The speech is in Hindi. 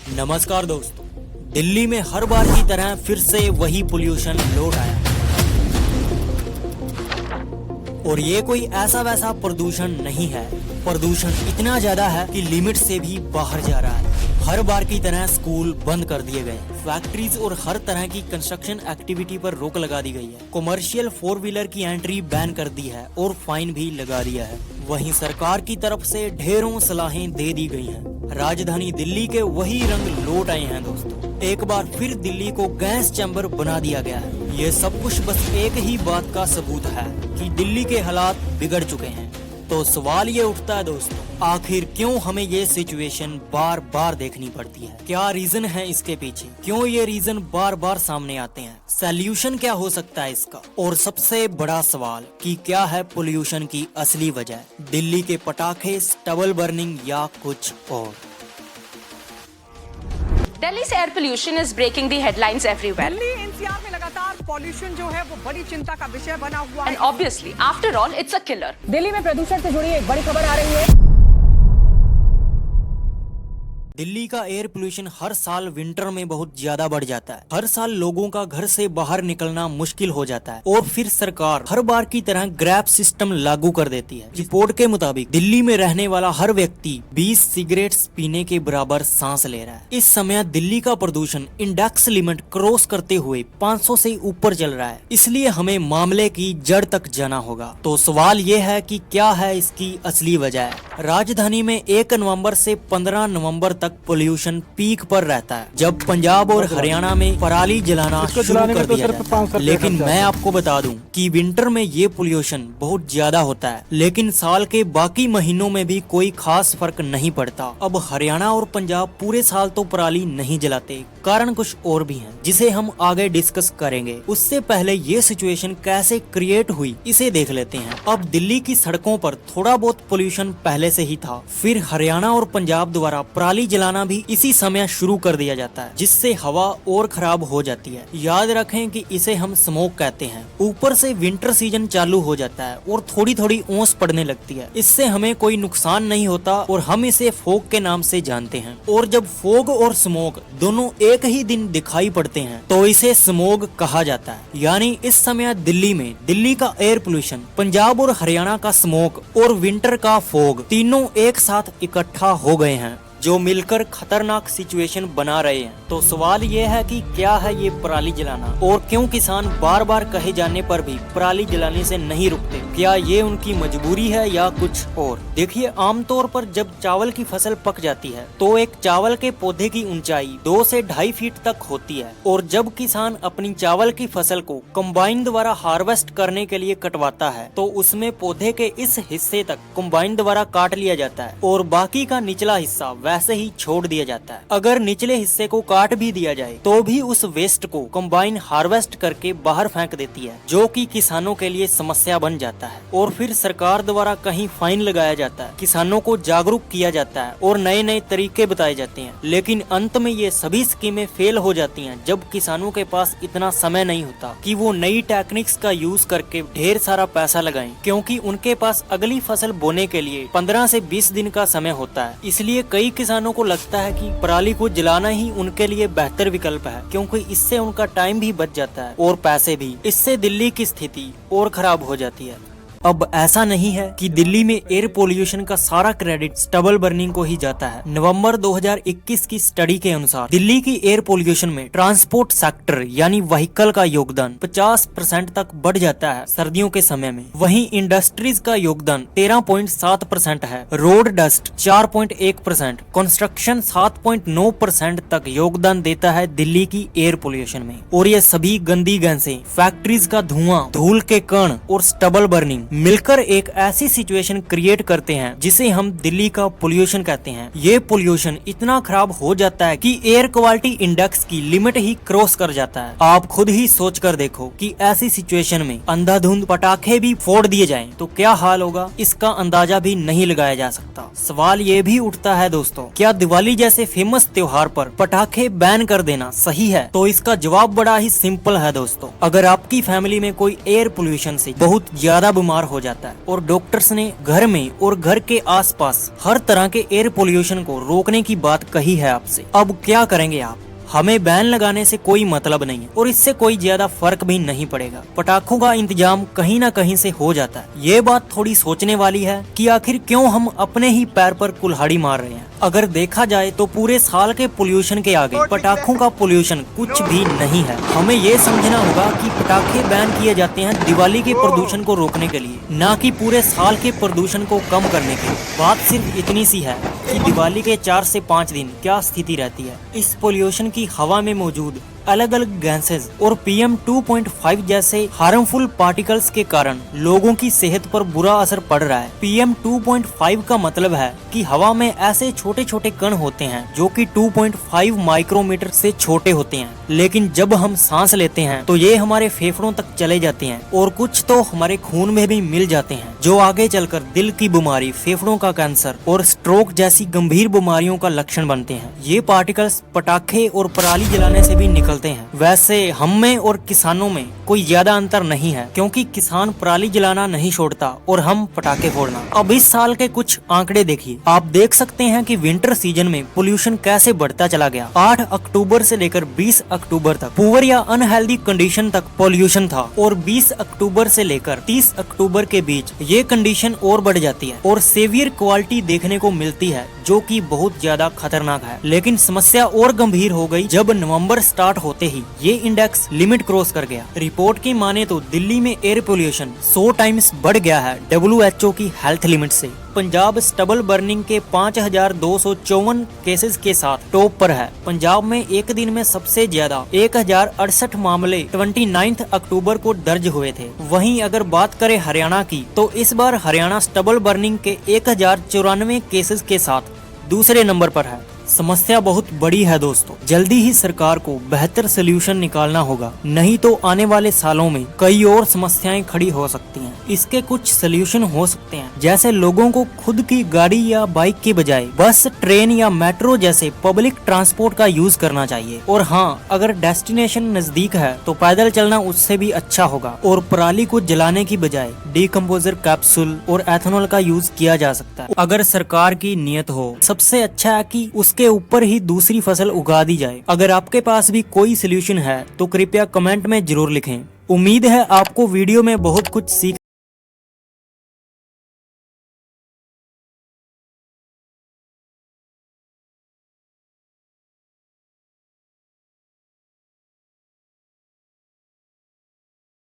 नमस्कार दोस्तों, दिल्ली में हर बार की तरह फिर से वही पोल्यूशन लौट आया और ये कोई ऐसा वैसा प्रदूषण नहीं है। प्रदूषण इतना ज्यादा है कि लिमिट से भी बाहर जा रहा है। हर बार की तरह स्कूल बंद कर दिए गए, फैक्ट्रीज और हर तरह की कंस्ट्रक्शन एक्टिविटी पर रोक लगा दी गई है। कमर्शियल 4 व्हीलर की एंट्री बैन कर दी है और फाइन भी लगा दिया है। वहीं सरकार की तरफ से ढेरों सलाहें दे दी गई हैं। राजधानी दिल्ली के वही रंग लौट आए हैं दोस्तों। एक बार फिर दिल्ली को गैस चैम्बर बना दिया गया है। ये सब कुछ बस एक ही बात का सबूत है कि दिल्ली के हालात बिगड़ चुके हैं। तो सवाल ये उठता है दोस्तों, आखिर क्यों हमें ये सिचुएशन बार बार देखनी पड़ती है? क्या रीजन है इसके पीछे? क्यों ये रीजन बार बार सामने आते हैं? सॉल्यूशन क्या हो सकता है इसका? और सबसे बड़ा सवाल कि क्या है पोल्यूशन की असली वजह? दिल्ली के पटाखे, स्टबल बर्निंग या कुछ और? Delhi's air pollution is breaking the headlines everywhere. Delhi NCR में लगातार पॉल्यूशन जो है वो बड़ी चिंता का विषय बना हुआ है। And obviously, after all, it's a killer. Delhi में प्रदूषण से जुड़ी एक बड़ी खबर आ रही है। दिल्ली का एयर पोल्यूशन हर साल विंटर में बहुत ज्यादा बढ़ जाता है। हर साल लोगों का घर से बाहर निकलना मुश्किल हो जाता है और फिर सरकार हर बार की तरह ग्रैब सिस्टम लागू कर देती है। रिपोर्ट के मुताबिक दिल्ली में रहने वाला हर व्यक्ति 20 सिगरेट्स पीने के बराबर सांस ले रहा है। इस समय दिल्ली का प्रदूषण इंडेक्स लिमिट क्रॉस करते हुए 500 से ऊपर चल रहा है। इसलिए हमें मामले की जड़ तक जाना होगा। तो सवाल ये है कि क्या है इसकी असली वजह? राजधानी में 1 नवंबर से 15 नवंबर तक पोल्यूशन पीक पर रहता है, जब पंजाब और हरियाणा में पराली जलाना शुरू कर दिया जाता है। लेकिन मैं आपको बता दूं कि विंटर में ये पोल्यूशन बहुत ज्यादा होता है, लेकिन साल के बाकी महीनों में भी कोई खास फर्क नहीं पड़ता। अब हरियाणा और पंजाब पूरे साल तो पराली नहीं जलाते, कारण कुछ और भी है जिसे हम आगे डिस्कस करेंगे। उससे पहले ये सिचुएशन कैसे क्रिएट हुई इसे देख लेते हैं। अब दिल्ली की सड़कों पर थोड़ा बहुत पोल्यूशन पहले से ही था, फिर हरियाणा और पंजाब द्वारा पराली जलाना भी इसी समय शुरू कर दिया जाता है, जिससे हवा और खराब हो जाती है। याद रखें कि इसे हम स्मोक कहते हैं। ऊपर से विंटर सीजन चालू हो जाता है और थोड़ी थोड़ी ओस पड़ने लगती है। इससे हमें कोई नुकसान नहीं होता और हम इसे फोग के नाम से जानते हैं। और जब फोग और स्मोक दोनों एक ही दिन दिखाई पड़ते हैं तो इसे स्मोग कहा जाता है। यानी इस समय दिल्ली में दिल्ली का एयर पोल्यूशन, पंजाब और हरियाणा का स्मोक और विंटर का फोग तीनों एक साथ इकट्ठा हो गए हैं, जो मिलकर खतरनाक सिचुएशन बना रहे हैं। तो सवाल ये है कि क्या है ये पराली जलाना और क्यों किसान बार बार कहे जाने पर भी पराली जलाने से नहीं रुकते? क्या ये उनकी मजबूरी है या कुछ और? देखिए, आमतौर पर जब चावल की फसल पक जाती है तो एक चावल के पौधे की ऊंचाई 2 से 2.5 फीट तक होती है, और जब किसान अपनी चावल की फसल को कंबाइन द्वारा हार्वेस्ट करने के लिए कटवाता है तो उसमें पौधे के इस हिस्से तक कंबाइन द्वारा काट लिया जाता है और बाकी का निचला हिस्सा वैसे ही छोड़ दिया जाता है। अगर निचले हिस्से को काट भी दिया जाए तो भी उस वेस्ट को कंबाइन हार्वेस्ट करके बाहर फेंक देती है, जो कि किसानों के लिए समस्या बन जाता है। और फिर सरकार द्वारा कहीं फाइन लगाया जाता है, किसानों को जागरूक किया जाता है और नए नए तरीके बताए जाते हैं, लेकिन अंत में ये सभी स्कीमें फेल हो जाती हैं जब किसानों के पास इतना समय नहीं होता कि वो नई टेक्निक्स का यूज करके ढेर सारा पैसा लगाएं, क्योंकि उनके पास अगली फसल बोने के लिए 15 से 20 दिन का समय होता है। इसलिए कई किसानों को लगता है कि पराली को जलाना ही उनके लिए बेहतर विकल्प है, क्योंकि इससे उनका टाइम भी बच जाता है और पैसे भी। इससे दिल्ली की स्थिति और खराब हो जाती है। अब ऐसा नहीं है कि दिल्ली में एयर पोल्यूशन का सारा क्रेडिट स्टबल बर्निंग को ही जाता है। नवंबर 2021 की स्टडी के अनुसार दिल्ली की एयर पोल्यूशन में ट्रांसपोर्ट सेक्टर यानी व्हीकल का योगदान 50% तक बढ़ जाता है सर्दियों के समय में। वहीं इंडस्ट्रीज का योगदान 13.7% है, रोड डस्ट 4.1%, कंस्ट्रक्शन 7.9% तक योगदान देता है दिल्ली की एयर पोल्यूशन में। और ये सभी गंदी गैसें, फैक्ट्रीज का धुआं, धूल के कण और स्टबल बर्निंग मिलकर एक ऐसी सिचुएशन क्रिएट करते हैं जिसे हम दिल्ली का पोल्यूशन कहते हैं। ये पोल्यूशन इतना खराब हो जाता है कि एयर क्वालिटी इंडेक्स की लिमिट ही क्रॉस कर जाता है। आप खुद ही सोच कर देखो कि ऐसी सिचुएशन में अंधाधुंध पटाखे भी फोड़ दिए जाएं तो क्या हाल होगा, इसका अंदाजा भी नहीं लगाया जा सकता। सवाल ये भी उठता है दोस्तों, क्या दिवाली जैसे फेमस त्योहार पर पटाखे बैन कर देना सही है? तो इसका जवाब बड़ा ही सिंपल है दोस्तों। अगर आपकी फैमिली में कोई एयर पोल्यूशन से बहुत ज्यादा बीमार बीमार हो जाता है और डॉक्टर्स ने घर में और घर के आसपास हर तरह के एयर पोल्यूशन को रोकने की बात कही है आपसे। अब क्या करेंगे आप? हमें बैन लगाने से कोई मतलब नहीं है और इससे कोई ज्यादा फर्क भी नहीं पड़ेगा। पटाखों का इंतजाम कहीं ना कहीं से हो जाता है। ये बात थोड़ी सोचने वाली है कि आखिर क्यों हम अपने ही पैर पर कुल्हाड़ी मार रहे हैं। अगर देखा जाए तो पूरे साल के पोल्यूशन के आगे पटाखों का पोल्यूशन कुछ भी नहीं है। हमें ये समझना होगा कि पटाखे बैन किए जाते हैं दिवाली के प्रदूषण को रोकने के लिए, ना कि पूरे साल के प्रदूषण को कम करने के लिए। बात सिर्फ इतनी सी है कि दिवाली के 4 से 5 दिन क्या स्थिति रहती है। इस पोल्यूशन की हवा में मौजूद अलग अलग गैसेस और PM 2.5 जैसे हार्मफुल पार्टिकल्स के कारण लोगों की सेहत पर बुरा असर पड़ रहा है। PM 2.5 का मतलब है कि हवा में ऐसे छोटे छोटे कण होते हैं जो कि 2.5 माइक्रोमीटर से छोटे होते हैं, लेकिन जब हम सांस लेते हैं तो ये हमारे फेफड़ों तक चले जाते हैं और कुछ तो हमारे खून में भी मिल जाते हैं, जो आगे चलकर दिल की बीमारी, फेफड़ों का कैंसर और स्ट्रोक जैसी गंभीर बीमारियों का लक्षण बनते हैं। ये पार्टिकल्स पटाखे और पराली जलाने से भी निकलते हैं। वैसे हम में और किसानों में कोई ज्यादा अंतर नहीं है, क्योंकि किसान पराली जलाना नहीं छोड़ता और हम पटाखे फोड़ना। अब इस साल के कुछ आंकड़े देखिए। आप देख सकते हैं कि विंटर सीजन में पोल्यूशन कैसे बढ़ता चला गया। 8 अक्टूबर से लेकर 20 अक्टूबर तक पुअर या अनहेल्दी कंडीशन तक पोल्यूशन था और 20 अक्टूबर से लेकर 30 अक्टूबर के बीच ये कंडीशन और बढ़ जाती है और सेवियर क्वालिटी देखने को मिलती है, जो कि बहुत ज्यादा खतरनाक है। लेकिन समस्या और गंभीर हो गई जब नवंबर स्टार्ट होते ही ये इंडेक्स लिमिट क्रॉस कर गया। रिपोर्ट की माने तो दिल्ली में एयर पोल्यूशन 100 टाइम्स बढ़ गया है WHO की हेल्थ लिमिट से। पंजाब स्टबल बर्निंग के 5254 केसेस के साथ टॉप पर है। पंजाब में एक दिन में सबसे ज्यादा 1068 मामले 29 अक्टूबर को दर्ज हुए थे। वहीं अगर बात करें हरियाणा की, तो इस बार हरियाणा स्टबल बर्निंग के 1094 केसेस के साथ दूसरे नंबर पर है। समस्या बहुत बड़ी है दोस्तों, जल्दी ही सरकार को बेहतर सलूशन निकालना होगा, नहीं तो आने वाले सालों में कई और समस्याएं खड़ी हो सकती हैं। इसके कुछ सलूशन हो सकते हैं, जैसे लोगों को खुद की गाड़ी या बाइक के बजाय बस, ट्रेन या मेट्रो जैसे पब्लिक ट्रांसपोर्ट का यूज करना चाहिए। और हाँ, अगर डेस्टिनेशन नजदीक है तो पैदल चलना उससे भी अच्छा होगा और पराली को जलाने की बजाय डिकम्पोजर कैप्सूल और एथेनॉल का यूज किया जा सकता है। अगर सरकार की नियत हो, सबसे अच्छा है कि उसके ऊपर ही दूसरी फसल उगा दी जाए। अगर आपके पास भी कोई सलूशन है तो कृपया कमेंट में जरूर लिखें। उम्मीद है आपको वीडियो में बहुत कुछ सीख